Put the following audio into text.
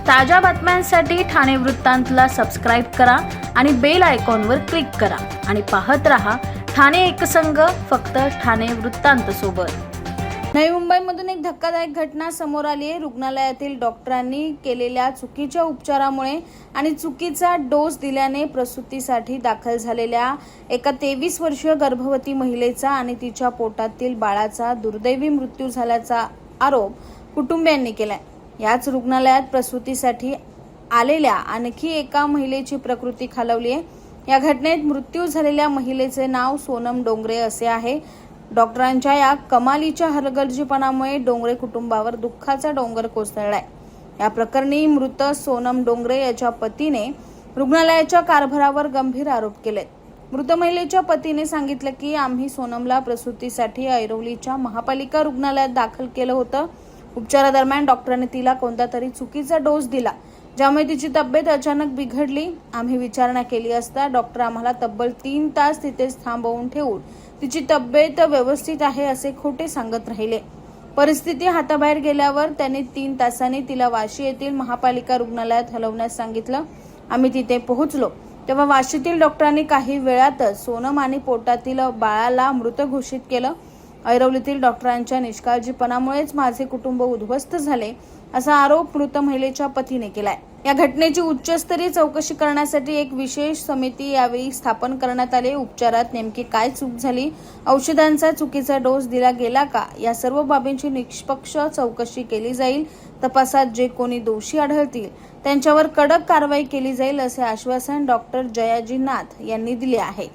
ताज्या बातम्यांसाठी ठाणे वृत्तांतला सबस्क्राईब करा आणि बेल आयकॉनवर क्लिक करा आणि पाहत रहा ठाणे एकसंघ, फक्त ठाणे वृत्तांत सोबत। नवी मुंबईमधून एक धक्कादायक घटना समोर आली आहे। रुग्णालयातील डॉक्टरांनी केलेल्या चुकीच्या उपचारामुळे आणि चुकीचा डोस दिल्याने प्रसूतीसाठी दाखल झालेल्या एका 23 वर्षीय गर्भवती महिलेचा आणि तिच्या पोटातील बाळाचा दुर्दैवी मृत्यू झाल्याचा आरोप कुटुंबियांनी केलाय। याच रुग्णालयात प्रसूतीसाठी आलेल्या आणखी एका महिलेची प्रकृती खालावली आहे। या घटनेत मृत्यू झालेल्या महिलेचे नाव सोनम डोंगरे असे आहे। डॉक्टरांच्या या कमालीच्या हलगर्जीपणामुळे डोंगरे कुटुंबावर दुःखाचा डोंगर कोसळलाय। या प्रकरणी मृत सोनम डोंगरे याच्या पतीने रुग्णालयाच्या कारभारावर गंभीर आरोप केले। मृत महिलेच्या पतीने सांगितलं की आम्ही सोनमला प्रसूतीसाठी ऐरोलीच्या महापालिका रुग्णालयात दाखल केलं होतं। उपचारादरम्यान डॉक्टरांनी तिला कोणता तरी चुकीचा डोस दिला, ज्यामुळे तिची तब्येत अचानक बिघडली। आम्ही विचारणा केली असता डॉक्टर आम्हाला तब्बल 3 तास तिथेच थांबवून ठेवून तिची तब्येत व्यवस्थित आहे असे खोटे सांगत राहिले। परिस्थिती हाताबाहेर गेल्यावर त्यांनी 3 तासांनी तिला वाशी येथील महापालिका रुग्णालयात हलवण्यास सांगितलं। आम्ही तिथे पोहोचलो तेव्हा वाशीतील डॉक्टरांनी काही वेळातच सोनम आणि पोटातील बाळाला मृत घोषित केलं। ऐरोलीतील डॉक्टरांच्या निष्काळजीपणामुळेच माझे कुटुंब उद्ध्वस्त झाले असा आरोप मृत महिलेच्या पतीने केलाय। या घटनेची उच्चस्तरीय चौकशी करण्यासाठी एक विशेष समिती यावेळी स्थापन करण्यात आली। उपचारात नेमकी काय चूक झाली, औषधांचा चुकीचा डोस दिला गेला का, या सर्व बाबींची निष्पक्ष चौकशी केली जाईल। तपासात जे कोणी दोषी आढळतील त्यांच्यावर कडक कारवाई केली जाईल असे आश्वासन डॉक्टर जयाजी नाथ यांनी दिले आहे।